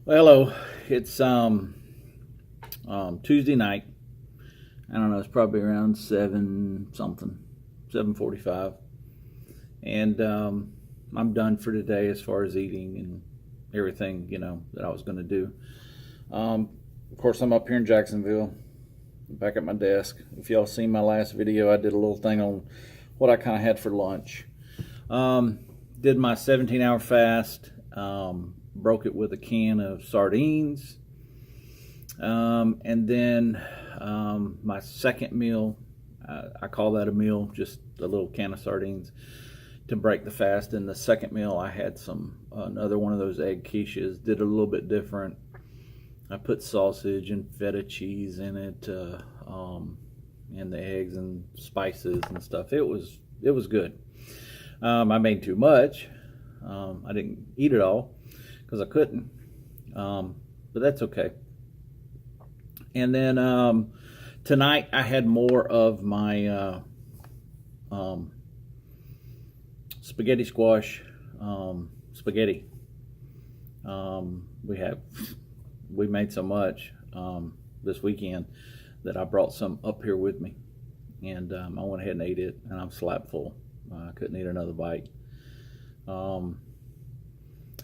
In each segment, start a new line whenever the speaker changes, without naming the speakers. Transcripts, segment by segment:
Well, hello. It's Tuesday night. I don't know. It's probably around 7:45, and I'm done for today as far as eating and everything that I was going to do. Of course, I'm up here in Jacksonville, back at my desk. If y'all seen my last video, I did a little thing on what I kind of had for lunch. Did my 17-hour fast. Broke it with a can of sardines, and then my second meal, I call that a meal, just a little can of sardines to break the fast. And the second meal, I had another one of those egg quiches. Did it a little bit different. I put sausage and feta cheese in it, and the eggs and spices and stuff. It was good. I made too much. I didn't eat it all because I couldn't, but that's okay. And then tonight I had more of my spaghetti squash spaghetti. We made so much this weekend that I brought some up here with me, and I went ahead and ate it, and I'm slap full. I couldn't eat another bite.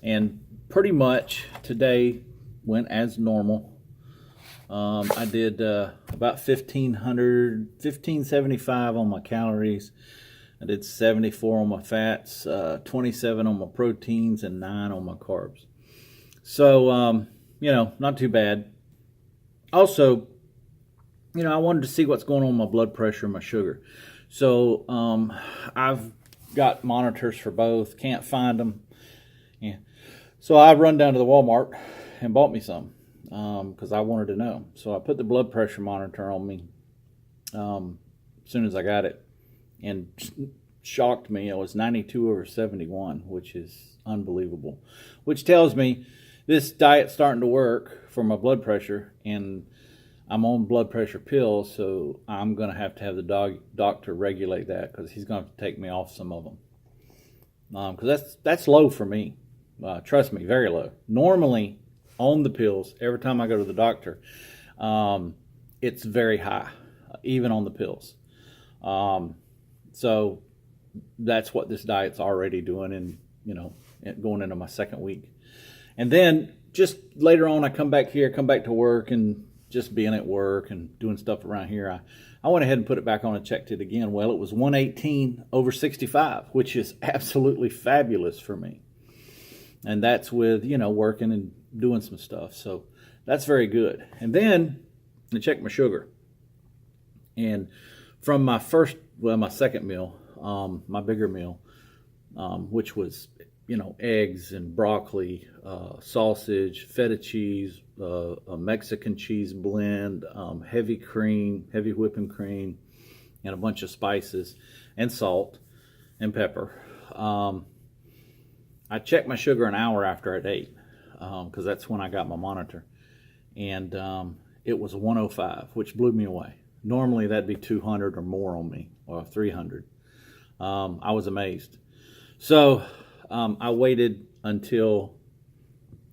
And pretty much today went as normal. I did about 1575 on my calories. I did 74 on my fats, 27 on my proteins, and 9 on my carbs. So, not too bad. Also, I wanted to see what's going on with my blood pressure and my sugar. So, I've got monitors for both. Can't find them. Yeah. So I run down to the Walmart and bought me some because I wanted to know. So I put the blood pressure monitor on me as soon as I got it, and shocked me. It was 92/71, which is unbelievable. Which tells me this diet's starting to work for my blood pressure, and I'm on blood pressure pills, so I'm going to have the doctor regulate that because he's going to have to take me off some of them. Because that's low for me. Trust me, very low. Normally, on the pills, every time I go to the doctor, it's very high, even on the pills. So that's what this diet's already doing, and going into my second week. And then just later on, I come back to work, and just being at work and doing stuff around here, I went ahead and put it back on and checked it again. Well, it was 118/65, which is absolutely fabulous for me. And that's with, working and doing some stuff. So that's very good. And then I checked my sugar. And from my second meal, my bigger meal, which was, eggs and broccoli, sausage, feta cheese, a Mexican cheese blend, heavy whipping cream, and a bunch of spices and salt and pepper. I checked my sugar an hour after I'd ate, because that's when I got my monitor, and it was 105, which blew me away. Normally that'd be 200 or more on me, or 300. I was amazed. So I waited until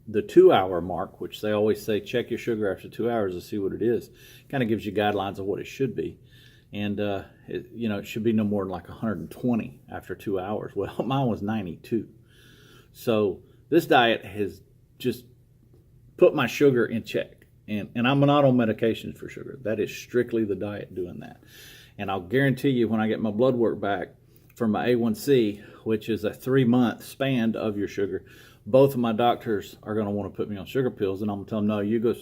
the 2-hour mark, which they always say check your sugar after 2 hours to see what it is. Kind of gives you guidelines of what it should be. And it should be no more than like 120 after 2 hours. Well, mine was 92. So this diet has just put my sugar in check. And I'm not on medication for sugar. That is strictly the diet doing that. And I'll guarantee you, when I get my blood work back for my A1C, which is a 3-month span of your sugar, both of my doctors are going to want to put me on sugar pills. And I'm going to tell them, no, you go,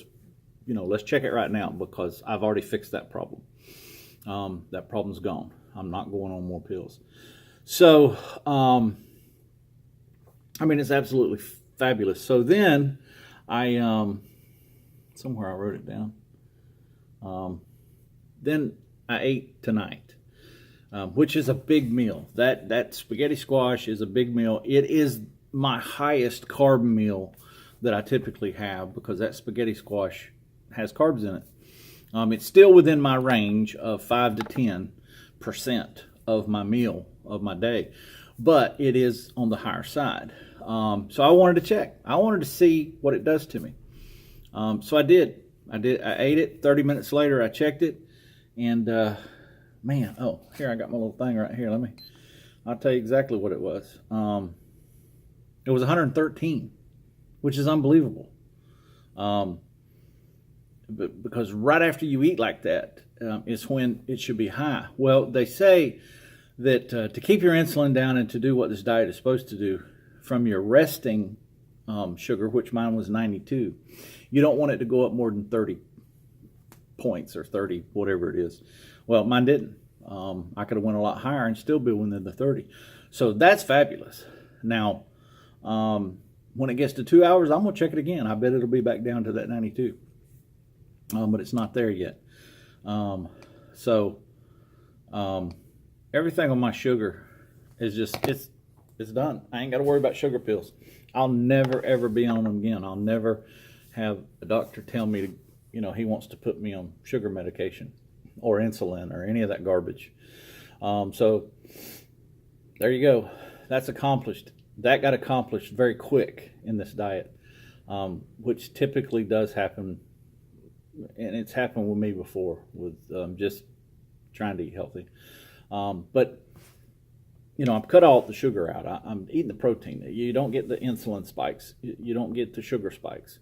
let's check it right now, because I've already fixed that problem. That problem's gone. I'm not going on more pills. So, it's absolutely fabulous. So then somewhere I wrote it down. Then I ate tonight, which is a big meal. That spaghetti squash is a big meal. It is my highest carb meal that I typically have, because that spaghetti squash has carbs in it. It's still within my range of 5 to 10% of my meal of my day, but it is on the higher side. So I wanted to check. I wanted to see what it does to me. So I did. I ate it. 30 minutes later, I checked it. And, man, oh, here, I got my little thing right here. I'll tell you exactly what it was. It was 113, which is unbelievable. Because right after you eat like that is when it should be high. Well, they say that to keep your insulin down and to do what this diet is supposed to do, from your resting sugar, which mine was 92, you don't want it to go up more than 30 points or 30, whatever it is. Well, mine didn't. I could have went a lot higher and still be within the 30. So that's fabulous. Now, when it gets to 2 hours, I'm going to check it again. I bet it'll be back down to that 92. But it's not there yet. Everything on my sugar is just, it's done. I ain't got to worry about sugar pills. I'll never, ever be on them again. I'll never have a doctor tell me to, he wants to put me on sugar medication or insulin or any of that garbage. So there you go. That's accomplished. That got accomplished very quick in this diet, which typically does happen. And it's happened with me before with just trying to eat healthy. But, I've cut all the sugar out. I'm eating the protein. You don't get the insulin spikes. You don't get the sugar spikes,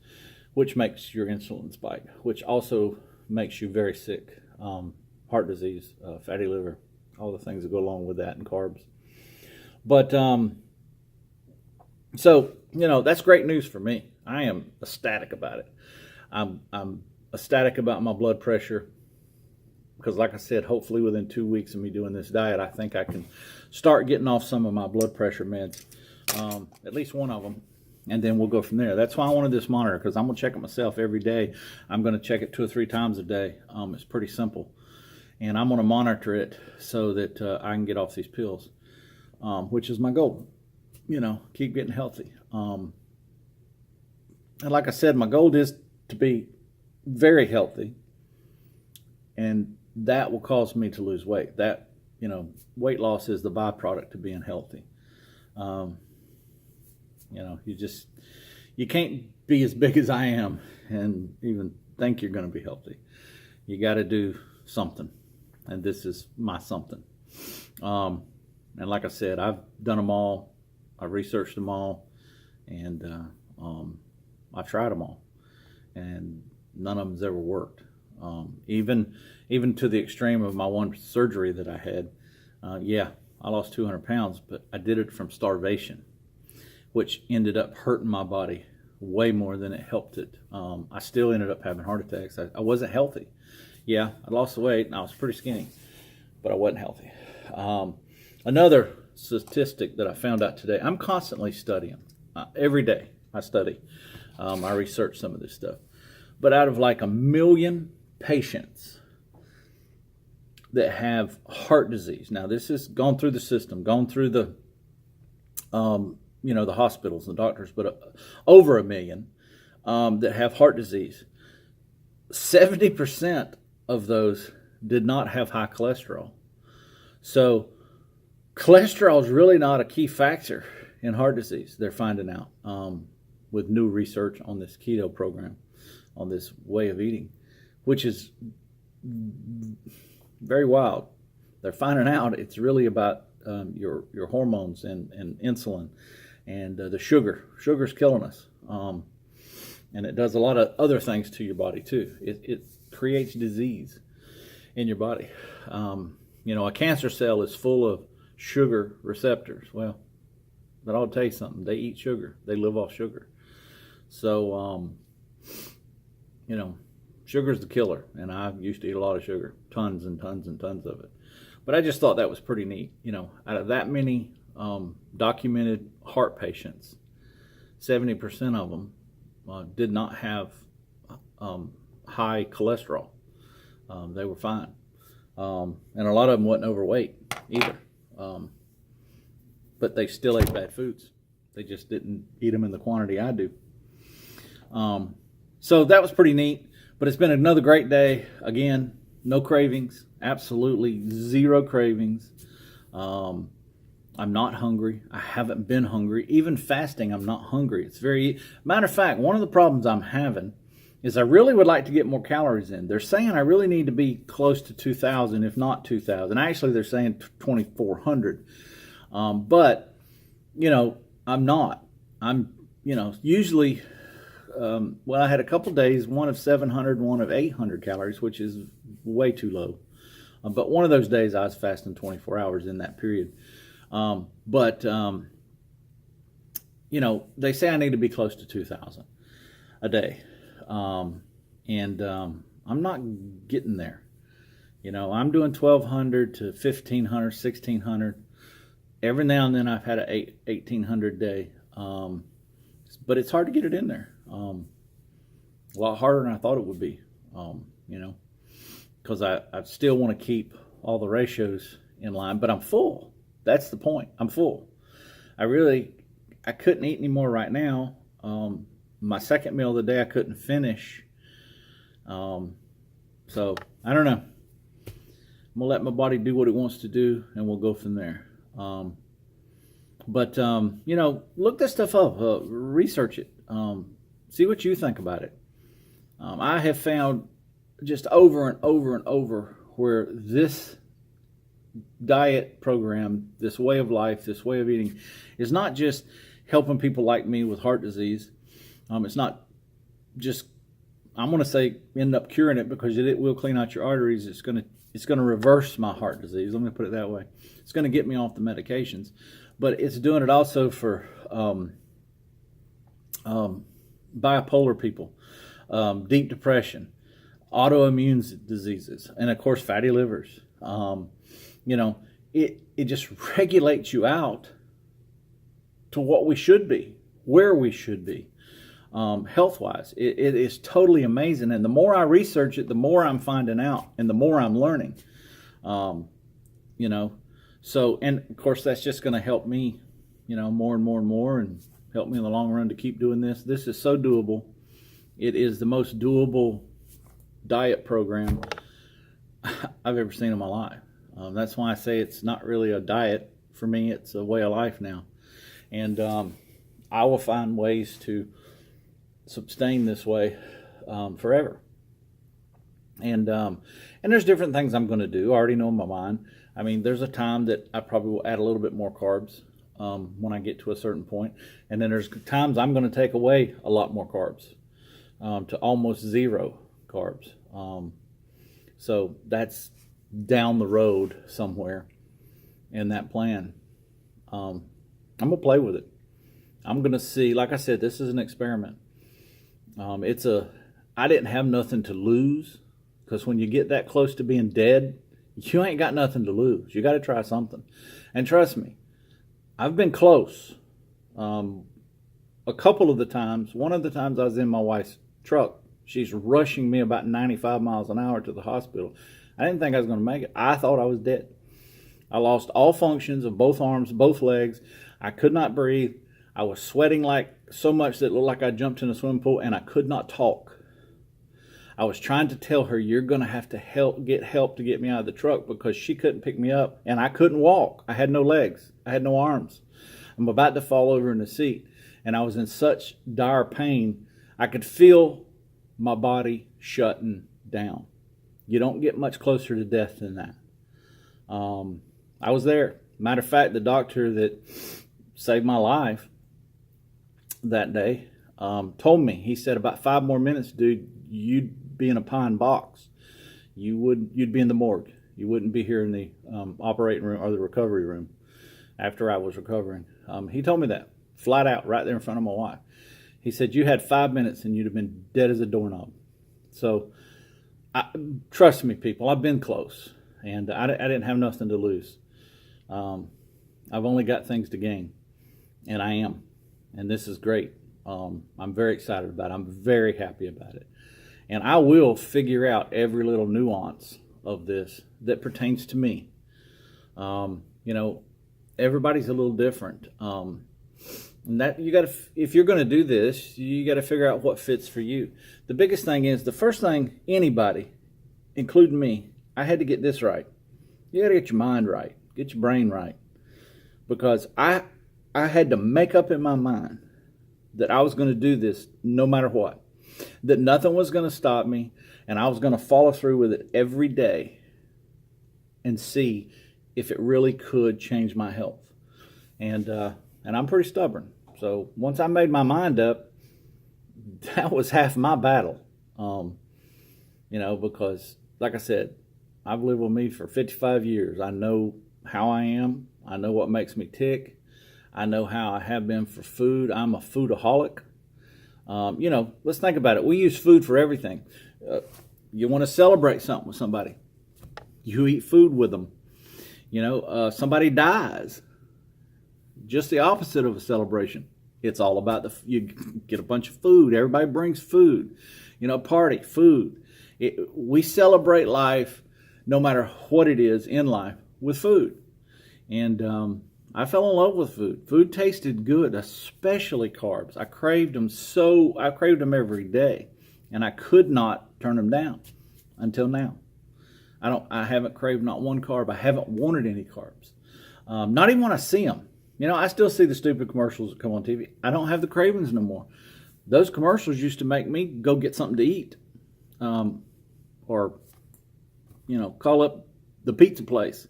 which makes your insulin spike, which also makes you very sick. Heart disease, fatty liver, all the things that go along with that, and carbs. But, that's great news for me. I am ecstatic about it. I'm ecstatic about my blood pressure because, like I said, hopefully within 2 weeks of me doing this diet, I think I can start getting off some of my blood pressure meds, at least one of them, and then we'll go from there. That's why I wanted this monitor, because I'm going to check it myself every day. I'm going to check it 2 or 3 times a day. It's pretty simple, and I'm going to monitor it so that I can get off these pills, which is my goal. Keep getting healthy. And like I said, my goal is to be very healthy, and that will cause me to lose weight. That, weight loss is the byproduct of being healthy. You can't be as big as I am and even think you're going to be healthy. You got to do something, and this is my something. And like I said, I've done them all. I've researched them all, and I've tried them all, and none of them's ever worked. Even to the extreme of my one surgery that I had. I lost 200 pounds, but I did it from starvation, which ended up hurting my body way more than it helped it. I still ended up having heart attacks. I wasn't healthy. I lost the weight and I was pretty skinny, but I wasn't healthy. Another statistic that I found out today, I'm constantly studying. Every day I study. I research some of this stuff. But out of like 1 million patients that have heart disease, now this has gone through the system, gone through the, the hospitals and doctors, but over 1 million that have heart disease, 70% of those did not have high cholesterol. So cholesterol is really not a key factor in heart disease, they're finding out with new research on this keto program, on this way of eating, which is very wild. They're finding out it's really about your hormones and insulin and the sugar. Sugar's killing us. And it does a lot of other things to your body too. It creates disease in your body. A cancer cell is full of sugar receptors. Well, but I'll tell you something. They eat sugar. They live off sugar. So, sugar's the killer. And I used to eat a lot of sugar. Tons and tons and tons of it. But I just thought that was pretty neat. Out of that many documented heart patients, 70% of them did not have high cholesterol. They were fine. And a lot of them wasn't overweight either. But they still ate bad foods. They just didn't eat them in the quantity I do. So that was pretty neat. But it's been another great day. Again, no cravings. Absolutely zero cravings. I'm not hungry. I haven't been hungry. Even fasting, I'm not hungry. It's matter of fact, one of the problems I'm having is I really would like to get more calories in. They're saying I really need to be close to 2,000, if not 2,000. Actually, they're saying 2,400. But, I'm not. I'm, usually, I had a couple days, one of 700, one of 800 calories, which is way too low. But one of those days I was fasting 24 hours in that period. They say I need to be close to 2,000 a day. I'm not getting there. I'm doing 1,200 to 1,500, 1,600. Every now and then I've had an 1,800 day. But it's hard to get it in there. A lot harder than I thought it would be, because I still want to keep all the ratios in line, but I'm full. That's the point. I'm full. I couldn't eat anymore right now. My second meal of the day I couldn't finish. So I don't know. I'm gonna let my body do what it wants to do, and we'll go from there. Look this stuff up, research it, see what you think about it. I have found just over and over and over where this diet program, this way of life, this way of eating is not just helping people like me with heart disease. It's not just, I'm going to say end up curing it, because it will clean out your arteries. It's going to reverse my heart disease. Let me put it that way. It's going to get me off the medications, but it's doing it also for bipolar people, deep depression, autoimmune diseases, and of course fatty livers. It just regulates you out to what we should be, where we should be, health-wise. It is totally amazing, and the more I research it, the more I'm finding out, and the more I'm learning. So, and of course that's just going to help me, more and more and more, and help me in the long run to keep doing this. This is so doable. It is the most doable diet program I've ever seen in my life. That's why I say it's not really a diet for me. It's a way of life now. And I will find ways to sustain this way forever. And there's different things I'm going to do. I already know in my mind. I mean, there's a time that I probably will add a little bit more carbs when I get to a certain point. And then there's times I'm going to take away a lot more carbs to almost zero carbs. So that's down the road somewhere in that plan. I'm going to play with it. I'm going to see, like I said, this is an experiment. I didn't have nothing to lose, because when you get that close to being dead, you ain't got nothing to lose. You got to try something. And trust me, I've been close. A couple of the times, one of the times I was in my wife's truck, she's rushing me about 95 miles an hour to the hospital. I didn't think I was going to make it. I thought I was dead. I lost all functions of both arms, both legs. I could not breathe. I was sweating like so much that it looked like I jumped in a swimming pool, and I could not talk. I was trying to tell her, you're going to have to get help to get me out of the truck, because she couldn't pick me up, and I couldn't walk. I had no legs. I had no arms. I'm about to fall over in the seat, and I was in such dire pain, I could feel my body shutting down. You don't get much closer to death than that. I was there. Matter of fact, the doctor that saved my life that day told me, he said, about 5 more minutes, dude, you'd be in a pine box. You'd be in the morgue. You wouldn't be here in the operating room or the recovery room after I was recovering. He told me that flat out right there in front of my wife. He said, you had 5 minutes and you'd have been dead as a doorknob. So trust me, people, I've been close, and I didn't have nothing to lose. I've only got things to gain, and I am. And this is great. I'm very excited about it. I'm very happy about it. And I will figure out every little nuance of this that pertains to me. Everybody's a little different. And that if you're going to do this, you got to figure out what fits for you. The biggest thing is, the first thing anybody, including me, I had to get this right. You got to get your mind right, get your brain right. because I had to make up in my mind that I was going to do this no matter what, that nothing was going to stop me, and I was going to follow through with it every day and see if it really could change my health. And I'm pretty stubborn. So once I made my mind up, that was half my battle. Because like I said, I've lived with me for 55 years. I know how I am. I know what makes me tick. I know how I have been for food. I'm a foodaholic. Let's think about it. We use food for everything. You want to celebrate something with somebody, you eat food with them. Somebody dies, just the opposite of a celebration. It's all about you get a bunch of food. Everybody brings food. Party, food. We celebrate life, no matter what it is in life, with food. And I fell in love with food. Food tasted good, especially carbs. I craved them every day, and I could not turn them down until now. I haven't craved not one carb. I haven't wanted any carbs. Not even when I see them. I still see the stupid commercials that come on TV. I don't have the cravings no more. Those commercials used to make me go get something to eat. Or call up the pizza place.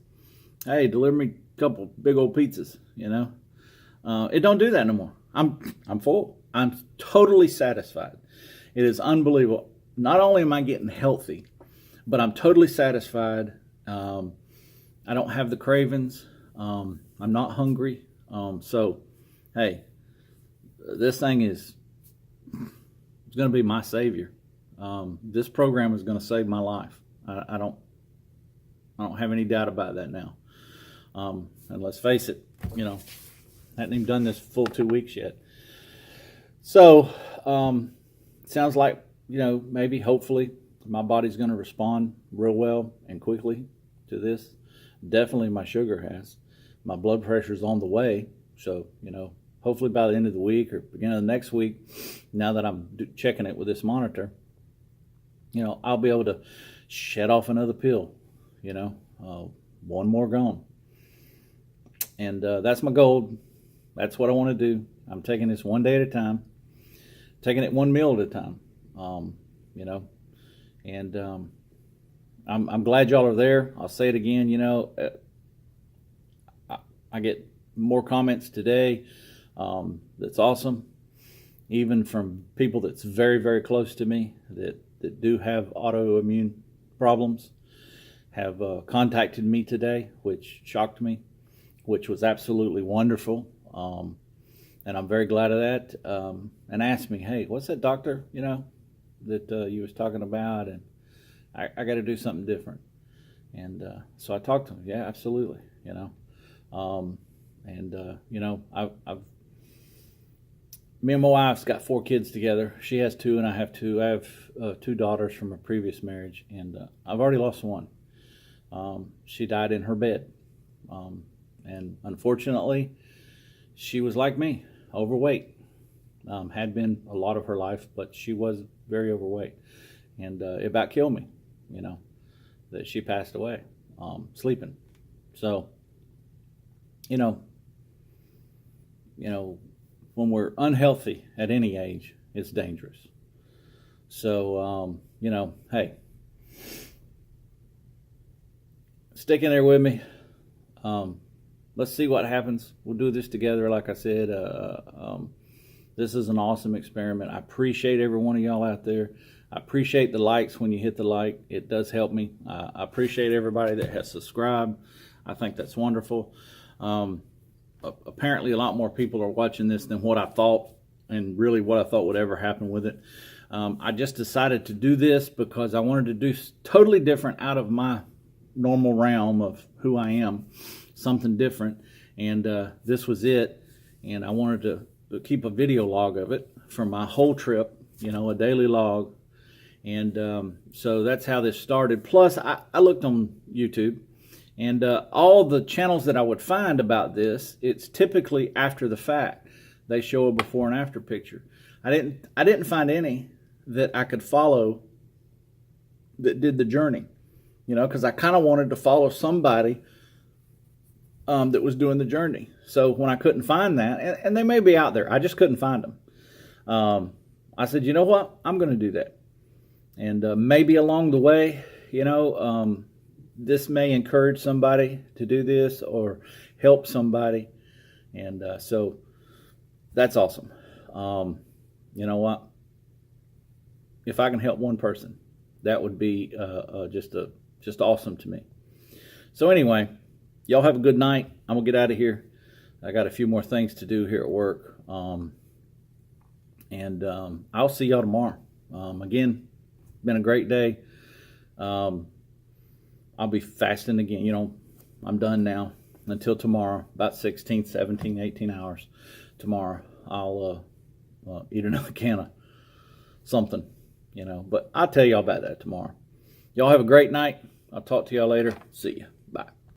Hey, deliver me a couple big old pizzas, It don't do that no more. I'm full. I'm totally satisfied. It is unbelievable. Not only am I getting healthy, but I'm totally satisfied. I don't have the cravings. I'm not hungry. So, hey, this thing is going to be my savior. This program is going to save my life. I don't have any doubt about that now. And let's face it, hadn't even done this full 2 weeks yet. So, sounds like, maybe, hopefully, my body's going to respond real well and quickly to this. Definitely my sugar has. My blood pressure's on the way. So, hopefully by the end of the week or beginning of the next week, now that I'm checking it with this monitor, I'll be able to shed off another pill, one more gone. And that's my goal. That's what I want to do. I'm taking this one day at a time, taking it one meal at a time, and I'm glad y'all are there. I'll say it again, I get more comments today. That's awesome. Even from people that's very, very close to me that do have autoimmune problems have contacted me today, which shocked me, which was absolutely wonderful. And I'm very glad of that. And asked me, hey, what's that doctor, that you was talking about? And I got to do something different. And so I talked to him. Yeah, absolutely. I've me and my wife's got 4 kids together. She has 2 and I have 2. I have 2 daughters from a previous marriage, and I've already lost one. She died in her bed. And unfortunately, she was like me, overweight. Had been a lot of her life, but she was very overweight. And it about killed me, that she passed away, sleeping. So, when we're unhealthy at any age, it's dangerous. So, hey, stick in there with me. Let's see what happens. We'll do this together. Like I said, this is an awesome experiment. I appreciate every one of y'all out there. I appreciate the likes when you hit the like. It does help me. I appreciate everybody that has subscribed. I think that's wonderful. Apparently a lot more people are watching this than what I thought, and really what I thought would ever happen with it. I just decided to do this because I wanted to do totally different out of my normal realm of who I am, something different. And this was it. And I wanted to keep a video log of it for my whole trip, a daily log. And so that's how this started. Plus, I looked on YouTube. And all the channels that I would find about this, it's typically after the fact. They show a before and after picture. I didn't find any that I could follow that did the journey, because I kind of wanted to follow somebody that was doing the journey. So when I couldn't find that, and they may be out there, I just couldn't find them. I said, you know what? I'm going to do that. And maybe along the way, this may encourage somebody to do this or help somebody. And so that's awesome. You know what? If I can help one person, that would be just awesome to me. So anyway, y'all have a good night. I'm going to get out of here. I got a few more things to do here at work. And I'll see y'all tomorrow. Again, been a great day. I'll be fasting again. I'm done now until tomorrow, about 16, 17, 18 hours. Tomorrow, I'll eat another can of something, but I'll tell y'all about that tomorrow. Y'all have a great night. I'll talk to y'all later. See ya.